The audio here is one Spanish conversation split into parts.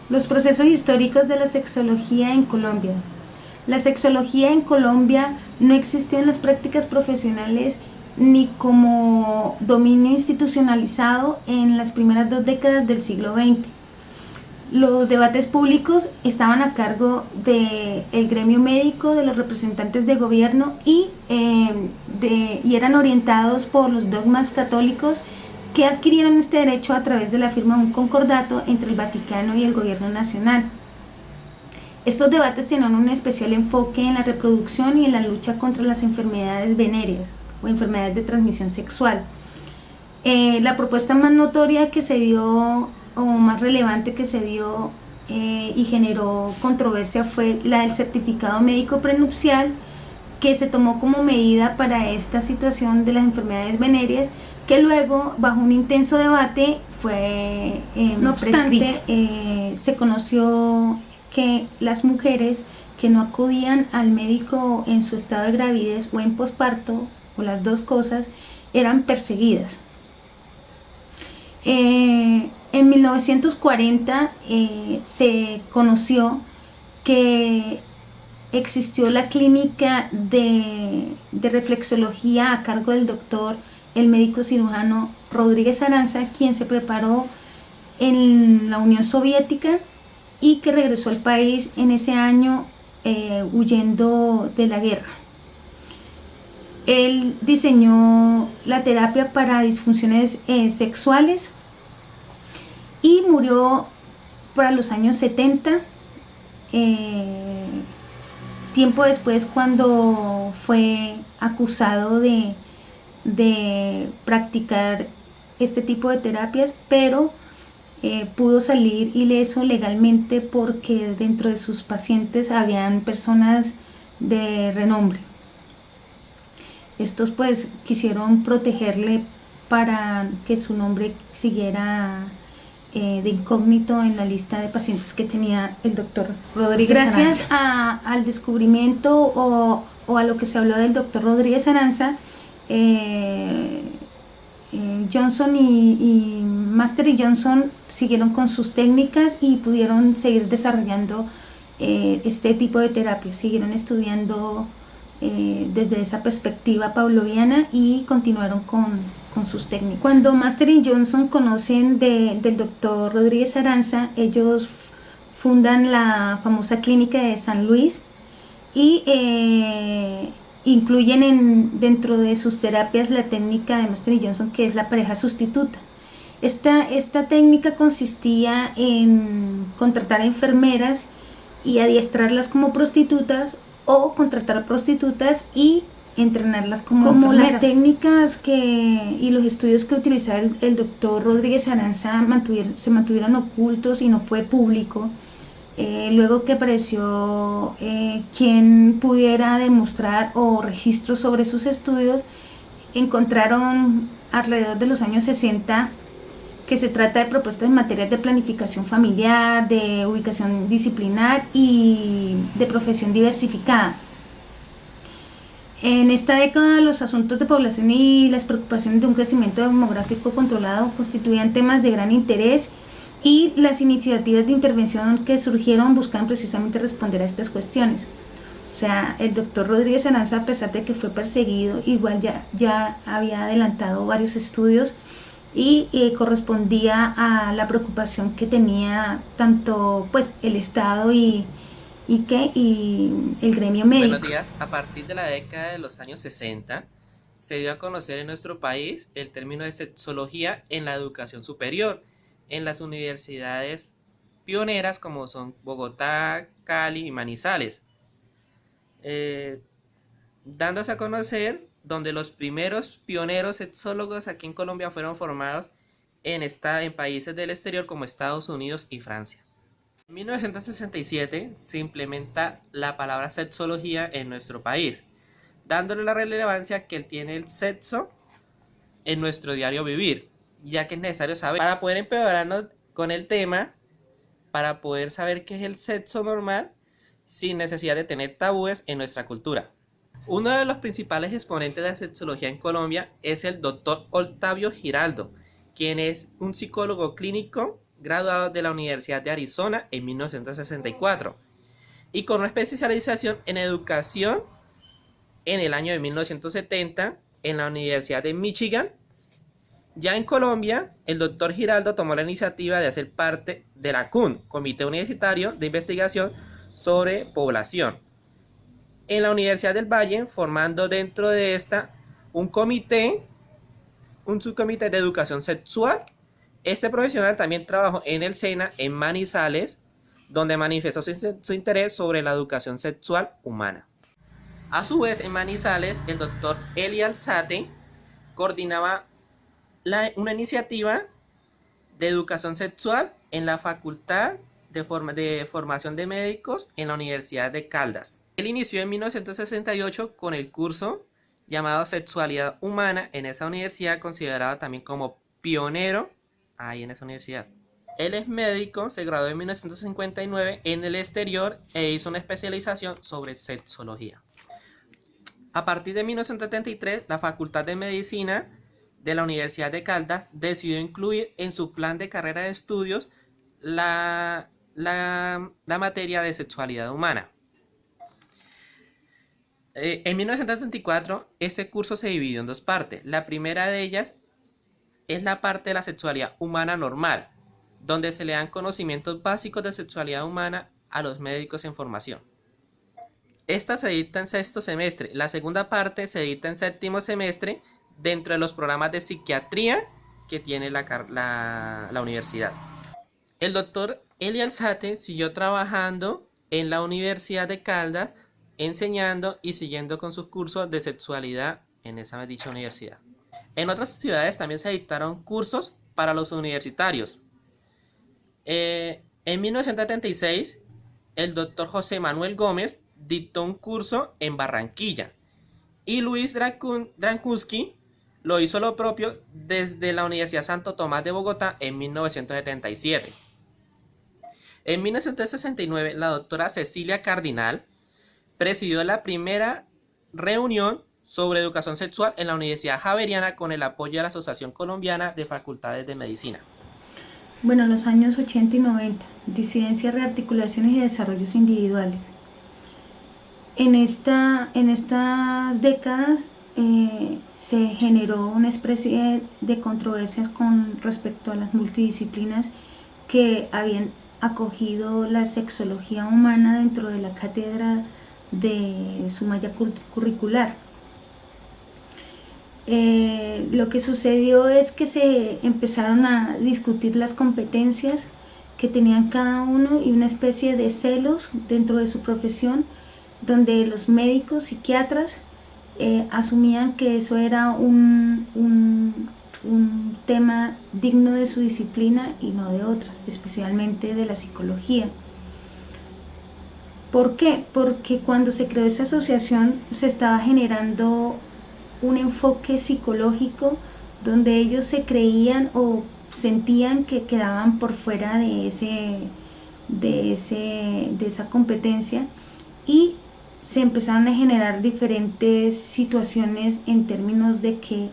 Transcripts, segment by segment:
Los procesos históricos de la sexología en Colombia. La sexología en Colombia no existió en las prácticas profesionales ni como dominio institucionalizado en las primeras 2 décadas del siglo XX. Los debates públicos estaban a cargo del gremio médico, de los representantes de gobierno y eran orientados por los dogmas católicos que adquirieron este derecho a través de la firma de un concordato entre el Vaticano y el gobierno nacional. Estos debates tienen un especial enfoque en la reproducción y en la lucha contra las enfermedades venéreas o enfermedades de transmisión sexual. La propuesta más notoria que se dio o más relevante que se dio y generó controversia fue la del certificado médico prenupcial, que se tomó como medida para esta situación de las enfermedades venéreas, que luego, bajo un intenso debate, fue no obstante se conoció que las mujeres que no acudían al médico en su estado de gravidez o en posparto, o las dos cosas, eran perseguidas. En 1940 se conoció que existió la clínica de reflexología a cargo del doctor, el médico cirujano Rodríguez Aranza, quien se preparó en la Unión Soviética y que regresó al país en ese año huyendo de la guerra. Él diseñó la terapia para disfunciones sexuales y murió para los años 70, tiempo después, cuando fue acusado de practicar este tipo de terapias, pero pudo salir ileso legalmente porque dentro de sus pacientes habían personas de renombre. Estos pues quisieron protegerle para que su nombre siguiera de incógnito en la lista de pacientes que tenía el doctor Rodríguez Aranza. Gracias al descubrimiento o a lo que se habló del doctor Rodríguez Aranza, Johnson y Master y Johnson siguieron con sus técnicas y pudieron seguir desarrollando este tipo de terapias, siguieron estudiando desde esa perspectiva pavloviana y continuaron con sus técnicas. Cuando Master y Johnson conocen del doctor Rodríguez Aranza, ellos fundan la famosa clínica de San Luis y incluyen dentro de sus terapias la técnica de Master y Johnson, que es la pareja sustituta. Esta técnica consistía en contratar enfermeras y adiestrarlas como prostitutas, o contratar prostitutas y entrenarlas como enfermeras. Las técnicas y los estudios que utilizaba el doctor Rodríguez Aranza se mantuvieron ocultos y no fue público. Luego que apareció quien pudiera demostrar o registros sobre sus estudios, encontraron alrededor de los años 60 que se trata de propuestas en materias de planificación familiar, de ubicación disciplinar y de profesión diversificada. En esta década, los asuntos de población y las preocupaciones de un crecimiento demográfico controlado constituían temas de gran interés, y las iniciativas de intervención que surgieron buscaban precisamente responder a estas cuestiones. O sea, el doctor Rodríguez Aranza, a pesar de que fue perseguido, igual ya había adelantado varios estudios y correspondía a la preocupación que tenía tanto pues el Estado y el gremio médico. Buenos días. A partir de la década de los años 60 se dio a conocer en nuestro país el término de sexología en la educación superior, en las universidades pioneras como son Bogotá, Cali y Manizales, dándose a conocer donde los primeros pioneros sexólogos aquí en Colombia fueron formados en países del exterior como Estados Unidos y Francia. En 1967 se implementa la palabra sexología en nuestro país, dándole la relevancia que tiene el sexo en nuestro diario vivir, ya que es necesario saber para poder empeorarnos con el tema, para poder saber qué es el sexo normal sin necesidad de tener tabúes en nuestra cultura. Uno de los principales exponentes de la sexología en Colombia es el doctor Octavio Giraldo, quien es un psicólogo clínico graduado de la Universidad de Arizona en 1964 y con una especialización en educación en el año de 1970 en la Universidad de Michigan. Ya en Colombia, el doctor Giraldo tomó la iniciativa de hacer parte de la CUN, Comité Universitario de Investigación sobre Población, en la Universidad del Valle, formando dentro de esta un subcomité de educación sexual. Este profesional también trabajó en el SENA en Manizales, donde manifestó su interés sobre la educación sexual humana. A su vez, en Manizales, el doctor Eli Alzate coordinaba una iniciativa de educación sexual en la Facultad de Formación de Médicos en la Universidad de Caldas. Él inició en 1968 con el curso llamado Sexualidad Humana en esa universidad, considerado también como pionero ahí en esa universidad. Él es médico, se graduó en 1959 en el exterior e hizo una especialización sobre sexología. A partir de 1973, la Facultad de Medicina de la Universidad de Caldas decidió incluir en su plan de carrera de estudios la materia de sexualidad humana. En 1974, este curso se dividió en dos partes. La primera de ellas es la parte de la sexualidad humana normal, donde se le dan conocimientos básicos de sexualidad humana a los médicos en formación. Esta se dicta en sexto semestre. La segunda parte se dicta en séptimo semestre dentro de los programas de psiquiatría que tiene la universidad. El doctor Eli Alzate siguió trabajando en la Universidad de Caldas, enseñando y siguiendo con sus cursos de sexualidad en esa dicha universidad. En otras ciudades también se dictaron cursos para los universitarios. En 1976, el doctor José Manuel Gómez dictó un curso en Barranquilla y Luis Drankuski lo hizo lo propio desde la Universidad Santo Tomás de Bogotá en 1977. En 1969, la doctora Cecilia Cardinal presidió la primera reunión sobre educación sexual en la Universidad Javeriana con el apoyo de la Asociación Colombiana de Facultades de Medicina. Bueno, en los años 80 y 90, disidencia, rearticulaciones y desarrollos individuales. En estas décadas se generó una especie de controversias con respecto a las multidisciplinas que habían acogido la sexología humana dentro de la cátedra de su malla curricular. Lo que sucedió es que se empezaron a discutir las competencias que tenían cada uno y una especie de celos dentro de su profesión, donde los médicos, psiquiatras, asumían que eso era un tema digno de su disciplina y no de otras, especialmente de la psicología. ¿Por qué? Porque cuando se creó esa asociación se estaba generando un enfoque psicológico donde ellos se creían o sentían que quedaban por fuera de esa competencia, y se empezaron a generar diferentes situaciones en términos de que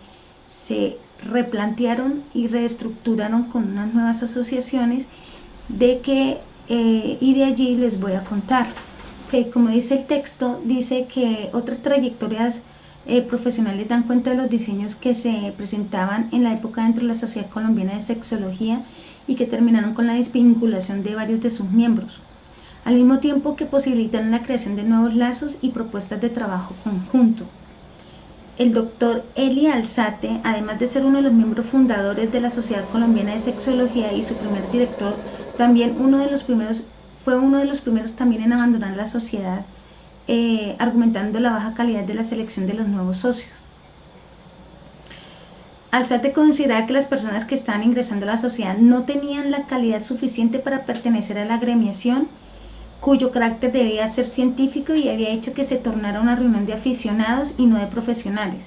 se replantearon y reestructuraron con unas nuevas asociaciones y de allí les voy a contar. Okay, como dice el texto, dice que otras trayectorias profesionales dan cuenta de los diseños que se presentaban en la época dentro de la Sociedad Colombiana de Sexología y que terminaron con la desvinculación de varios de sus miembros, al mismo tiempo que posibilitaron la creación de nuevos lazos y propuestas de trabajo conjunto. El doctor Eli Alzate, además de ser uno de los miembros fundadores de la Sociedad Colombiana de Sexología y su primer director, también fue uno de los primeros también en abandonar la sociedad, argumentando la baja calidad de la selección de los nuevos socios. Alzate consideraba que las personas que estaban ingresando a la sociedad no tenían la calidad suficiente para pertenecer a la agremiación, cuyo carácter debía ser científico, y había hecho que se tornara una reunión de aficionados y no de profesionales.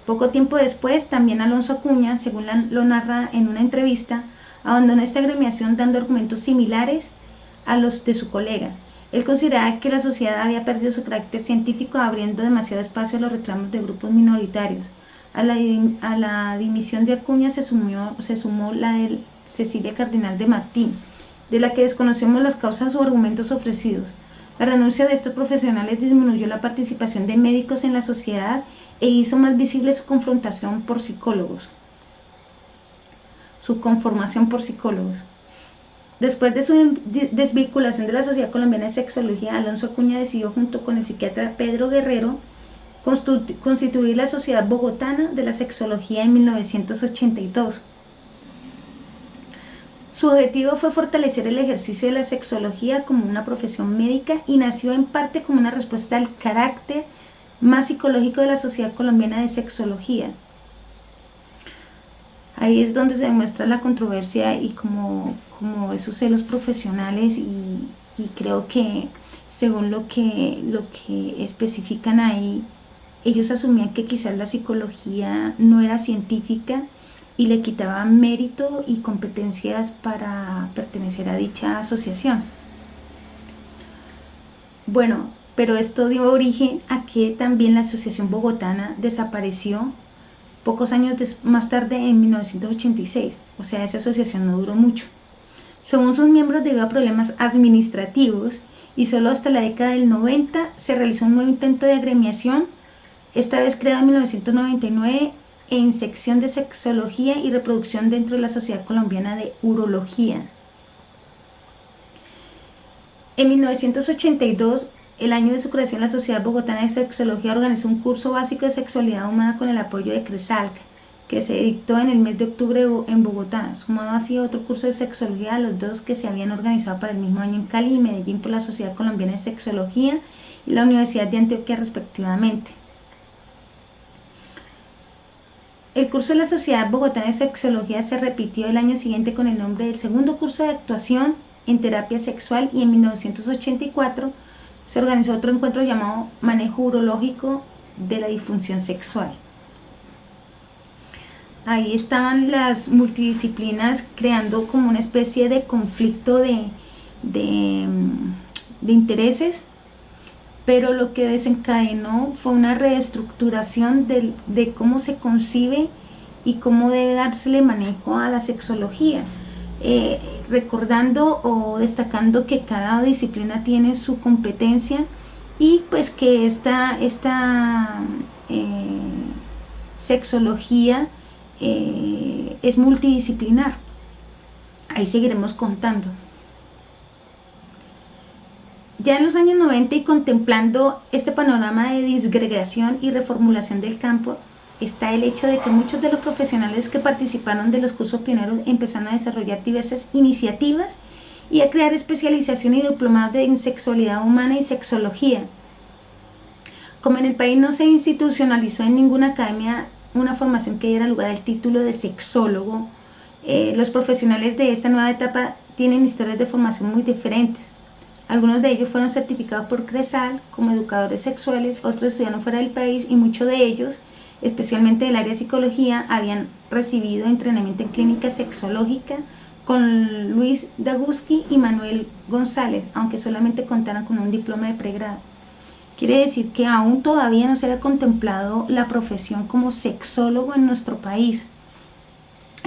Poco tiempo después, también Alonso Acuña, según lo narra en una entrevista, abandonó esta agremiación dando argumentos similares a los de su colega. Él consideraba que la sociedad había perdido su carácter científico, abriendo demasiado espacio a los reclamos de grupos minoritarios. A la dimisión de Acuña se sumó la del Cecilia Cardinal de Martín, de la que desconocemos las causas o argumentos ofrecidos. La renuncia de estos profesionales disminuyó la participación de médicos en la sociedad e hizo más visible su conformación por psicólogos. Después de su desvinculación de la Sociedad Colombiana de Sexología, Alonso Acuña decidió, junto con el psiquiatra Pedro Guerrero, constituir la Sociedad Bogotana de la Sexología en 1982. Su objetivo fue fortalecer el ejercicio de la sexología como una profesión médica y nació en parte como una respuesta al carácter más psicológico de la Sociedad Colombiana de Sexología. Ahí es donde se demuestra la controversia y como esos celos profesionales y creo que según lo que especifican ahí, ellos asumían que quizás la psicología no era científica y le quitaban mérito y competencias para pertenecer a dicha asociación. Bueno, pero esto dio origen a que también la Asociación Bogotana desapareció pocos años más tarde, en 1986, o sea, esa asociación no duró mucho. Según sus miembros, debido a problemas administrativos y solo hasta la década del 90 se realizó un nuevo intento de agremiación, esta vez creado en 1999 en sección de sexología y reproducción dentro de la Sociedad Colombiana de Urología. En 1982, el año de su creación, la Sociedad Bogotana de Sexología organizó un curso básico de sexualidad humana con el apoyo de CRESALC, que se dictó en el mes de octubre en Bogotá, sumado así a otro curso de sexología a los dos que se habían organizado para el mismo año en Cali y Medellín por la Sociedad Colombiana de Sexología y la Universidad de Antioquia respectivamente. El curso de la Sociedad Bogotana de Sexología se repitió el año siguiente con el nombre del segundo curso de actuación en terapia sexual y en 1984 se organizó otro encuentro llamado Manejo Urológico de la Disfunción Sexual. Ahí estaban las multidisciplinas creando como una especie de conflicto de intereses, pero lo que desencadenó fue una reestructuración de cómo se concibe y cómo debe dársele manejo a la sexología, recordando o destacando que cada disciplina tiene su competencia y pues que esta sexología es multidisciplinar. Ahí seguiremos contando. Ya en los años 90 y contemplando este panorama de disgregación y reformulación del campo, está el hecho de que muchos de los profesionales que participaron de los cursos pioneros empezaron a desarrollar diversas iniciativas y a crear especialización y diplomados en sexualidad humana y sexología. Como en el país no se institucionalizó en ninguna academia una formación que diera lugar al título de sexólogo, los profesionales de esta nueva etapa tienen historias de formación muy diferentes. Algunos de ellos fueron certificados por CRESAL como educadores sexuales, otros estudiaron fuera del país y muchos de ellos, especialmente del área de psicología, habían recibido entrenamiento en clínica sexológica con Luis Daguski y Manuel González, aunque solamente contaran con un diploma de pregrado. Quiere decir que aún todavía no se había contemplado la profesión como sexólogo en nuestro país.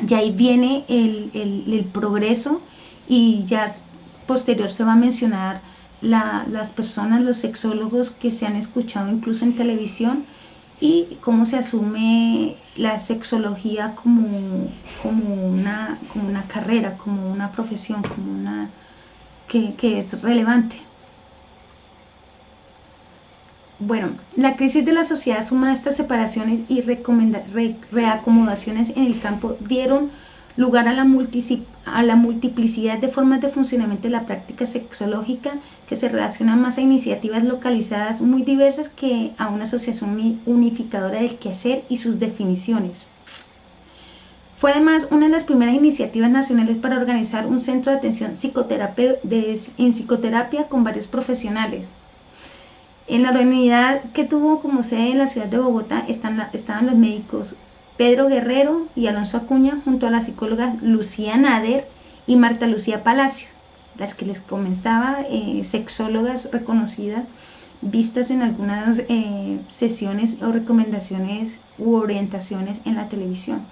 Y ahí viene el progreso y ya posterior se va a mencionar las personas, los sexólogos que se han escuchado incluso en televisión y cómo se asume la sexología como una carrera, como una profesión, como una que es relevante. Bueno, la crisis de la sociedad sumada a estas separaciones y reacomodaciones en el campo dieron lugar a la multiplicidad de formas de funcionamiento de la práctica sexológica que se relacionan más a iniciativas localizadas muy diversas que a una asociación unificadora del quehacer y sus definiciones. Fue además una de las primeras iniciativas nacionales para organizar un centro de atención en psicoterapia con varios profesionales. En la unidad que tuvo como sede en la ciudad de Bogotá estaban los médicos Pedro Guerrero y Alonso Acuña, junto a las psicólogas Lucía Nader y Marta Lucía Palacio, las que les comentaba, sexólogas reconocidas, vistas en algunas sesiones o recomendaciones u orientaciones en la televisión,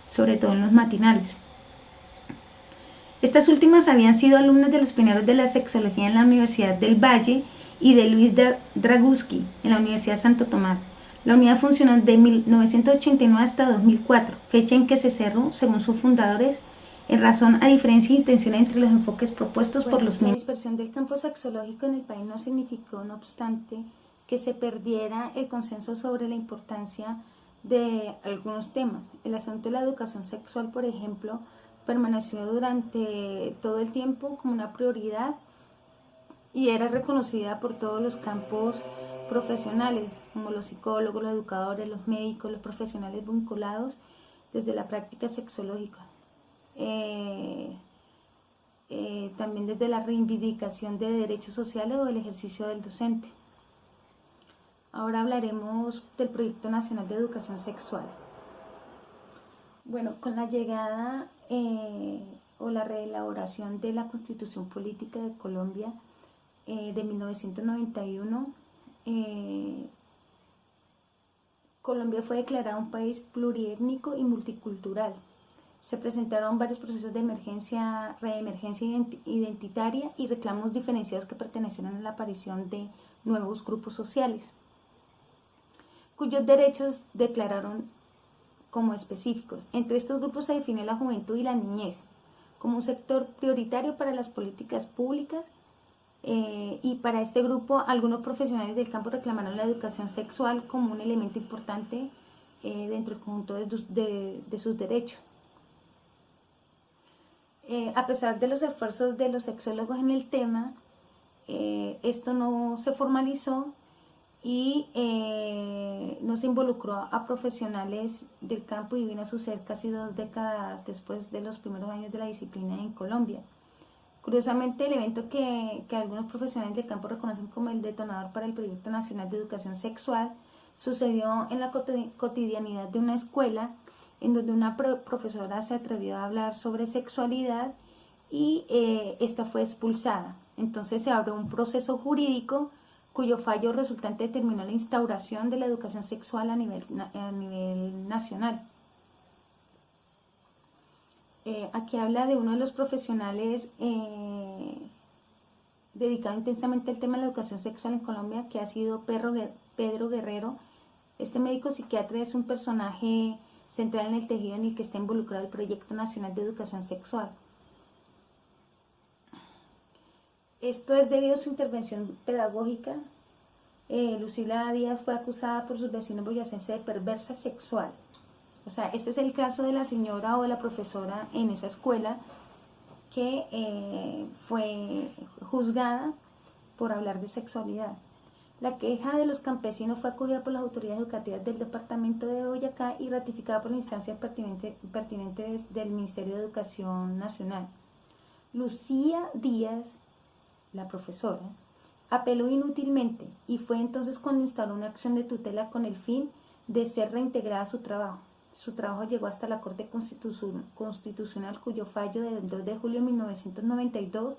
sobre todo en los matinales. Estas últimas habían sido alumnas de los pioneros de la sexología en la Universidad del Valle y de Luis Draguski en la Universidad de Santo Tomás. La unidad funcionó de 1989 hasta 2004, fecha en que se cerró, según sus fundadores, en razón a diferencia de intenciones entre los enfoques propuestos por los miembros. La dispersión del campo sexológico en el país no significó, no obstante, que se perdiera el consenso sobre la importancia de algunos temas. El asunto de la educación sexual, por ejemplo, permaneció durante todo el tiempo como una prioridad y era reconocida por todos los campos profesionales, como los psicólogos, los educadores, los médicos, los profesionales vinculados desde la práctica sexológica. También desde la reivindicación de derechos sociales o el ejercicio del docente. Ahora hablaremos del Proyecto Nacional de Educación Sexual. Bueno, con la llegada o la reelaboración de la Constitución Política de Colombia de 1991, Colombia fue declarada un país pluriétnico y multicultural. Se presentaron varios procesos de reemergencia identitaria y reclamos diferenciados que pertenecieron a la aparición de nuevos grupos sociales, cuyos derechos declararon como específicos. Entre estos grupos se definió la juventud y la niñez como un sector prioritario para las políticas públicas, y para este grupo algunos profesionales del campo reclamaron la educación sexual como un elemento importante dentro del conjunto de sus derechos. A pesar de los esfuerzos de los sexólogos en el tema, esto no se formalizó y no se involucró a profesionales del campo y vino a suceder casi 2 décadas después de los primeros años de la disciplina en Colombia. Curiosamente, el evento que algunos profesionales del campo reconocen como el detonador para el Proyecto Nacional de Educación Sexual sucedió en la cotidianidad de una escuela en donde una profesora se atrevió a hablar sobre sexualidad y esta fue expulsada. Entonces se abrió un proceso jurídico cuyo fallo resultante determinó la instauración de la educación sexual a nivel nacional. Aquí habla de uno de los profesionales dedicado intensamente al tema de la educación sexual en Colombia, que ha sido Pedro Guerrero. Este médico psiquiatra es un personaje central en el tejido en el que está involucrado el Proyecto Nacional de Educación Sexual. Esto es debido a su intervención pedagógica. Lucila Díaz fue acusada por sus vecinos boyacenses de perversa sexual. O sea, este es el caso de la señora o de la profesora en esa escuela que fue juzgada por hablar de sexualidad. La queja de los campesinos fue acogida por las autoridades educativas del departamento de Boyacá y ratificada por la instancia pertinente del Ministerio de Educación Nacional. Lucía Díaz, la profesora, apeló inútilmente y fue entonces cuando instaló una acción de tutela con el fin de ser reintegrada a su trabajo. Su trabajo llegó hasta la Corte Constitucional, cuyo fallo del 2 de julio de 1992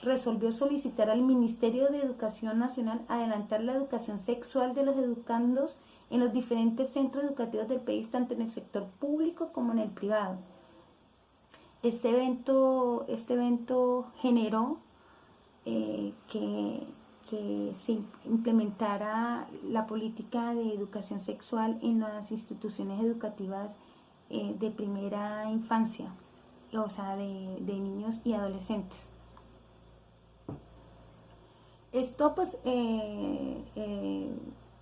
resolvió solicitar al Ministerio de Educación Nacional adelantar la educación sexual de los educandos en los diferentes centros educativos del país, tanto en el sector público como en el privado. Este evento generó que se implementara la política de educación sexual en las instituciones educativas de primera infancia, o sea, de niños y adolescentes. Esto pues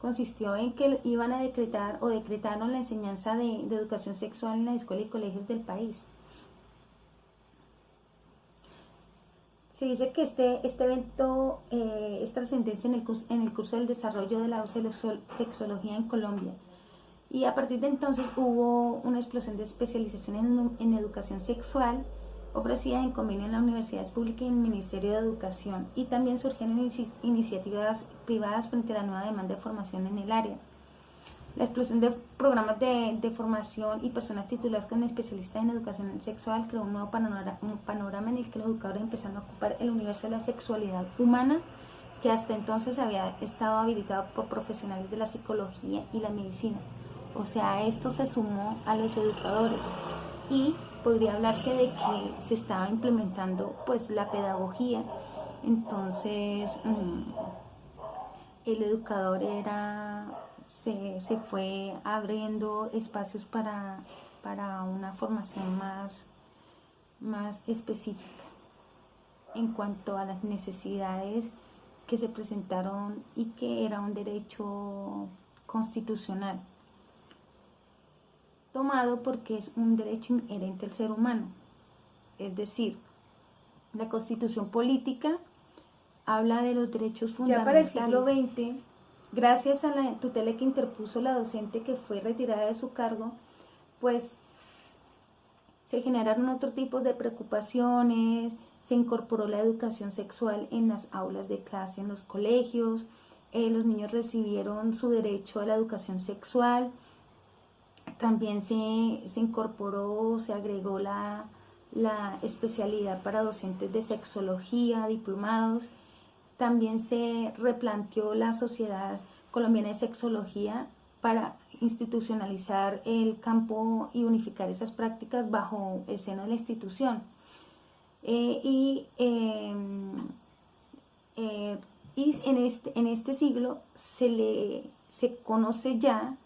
consistió en que iban a decretar o decretaron la enseñanza de educación sexual en las escuelas y colegios del país. Se dice que este evento es trascendencia en el curso del desarrollo de la sexología en Colombia. Y a partir de entonces hubo una explosión de especializaciones en educación sexual ofrecidas en convenio en las universidades públicas y en el Ministerio de Educación. Y también surgieron iniciativas privadas frente a la nueva demanda de formación en el área. La explosión de programas de formación y personas tituladas como especialistas en educación sexual creó un nuevo panorama en el que los educadores empezaron a ocupar el universo de la sexualidad humana, que hasta entonces había estado habilitado por profesionales de la psicología y la medicina. O sea, esto se sumó a los educadores y podría hablarse de que se estaba implementando pues la pedagogía. Entonces el educador se fue abriendo espacios para una formación más específica en cuanto a las necesidades que se presentaron y que era un derecho constitucional, tomado porque es un derecho inherente al ser humano. Es decir, la Constitución política habla de los derechos fundamentales. Ya para el siglo XX, gracias a la tutela que interpuso la docente que fue retirada de su cargo, pues se generaron otro tipo de preocupaciones, se incorporó la educación sexual en las aulas de clase, en los colegios, los niños recibieron su derecho a la educación sexual, también se incorporó, se agregó la especialidad para docentes de sexología, diplomados, también se replanteó la Sociedad Colombiana de Sexología para institucionalizar el campo y unificar esas prácticas bajo el seno de la institución. Y en este siglo se conoce ya,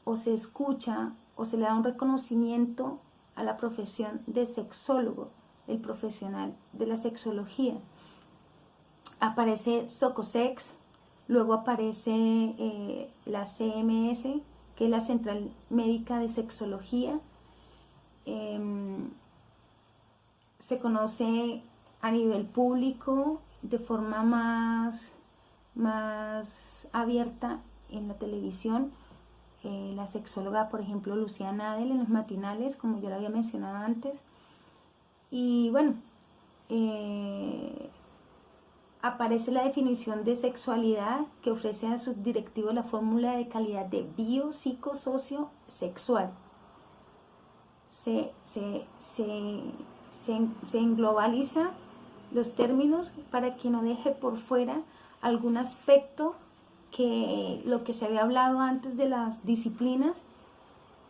o se escucha, o se le da un reconocimiento a la profesión de sexólogo, el profesional de la sexología. Aparece Socosex, luego aparece la CMS, que es la Central Médica de Sexología. Se conoce a nivel público de forma más abierta en la televisión. La sexóloga, por ejemplo, Lucía Nadel en los matinales, como ya lo había mencionado antes. Y bueno, aparece la definición de sexualidad que ofrece a su directivo la fórmula de calidad de biopsicosociosexual. Se englobaliza los términos para que no deje por fuera algún aspecto que lo que se había hablado antes de las disciplinas,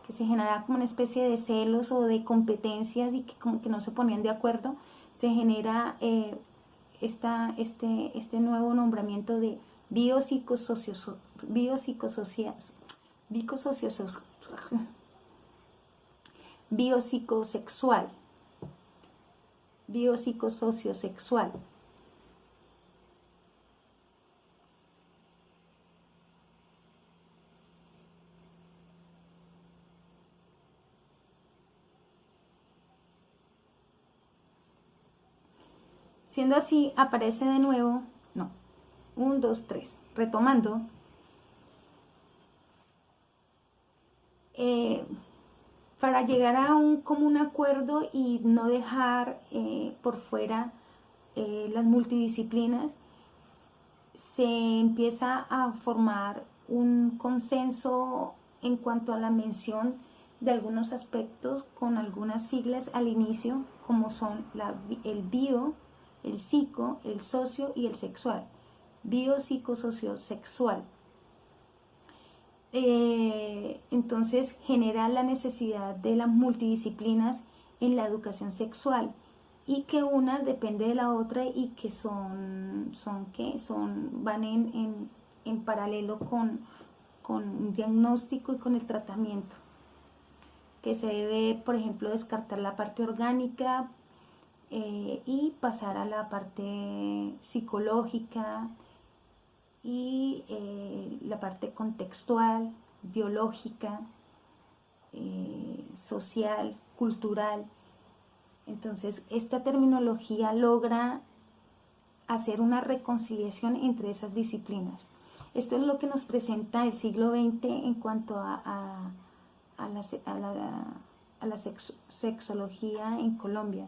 que se generaba como una especie de celos o de competencias y que como que no se ponían de acuerdo. Se genera este nuevo nombramiento de biopsicosociosexual. Siendo así, aparece de nuevo, 1, 2, 3, retomando, para llegar a un común acuerdo y no dejar por fuera las multidisciplinas, se empieza a formar un consenso en cuanto a la mención de algunos aspectos con algunas siglas al inicio, como son el bio, el psico, el socio y el sexual. Biopsicosociosexual. Entonces genera la necesidad de las multidisciplinas en la educación sexual y que una depende de la otra y que van en paralelo con un diagnóstico y con el tratamiento, que se debe, por ejemplo, descartar la parte orgánica y pasar a la parte psicológica y la parte contextual, biológica, social, cultural. Entonces, esta terminología logra hacer una reconciliación entre esas disciplinas. Esto es lo que nos presenta el siglo XX en cuanto a la sexología en Colombia.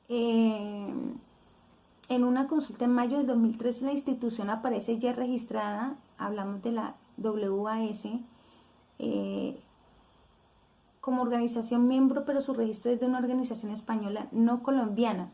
En una consulta en mayo del 2013 la institución aparece ya registrada, hablamos de la WAS, como organización miembro, pero su registro es de una organización española no colombiana.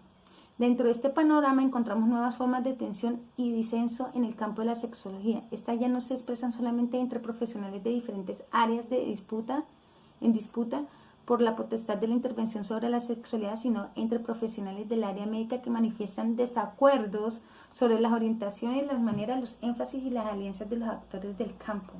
Dentro de este panorama encontramos nuevas formas de tensión y disenso en el campo de la sexología. Estas ya no se expresan solamente entre profesionales de diferentes áreas en disputa, por la potestad de la intervención sobre la sexualidad, sino entre profesionales del área médica que manifiestan desacuerdos sobre las orientaciones, las maneras, los énfasis y las alianzas de los actores del campo.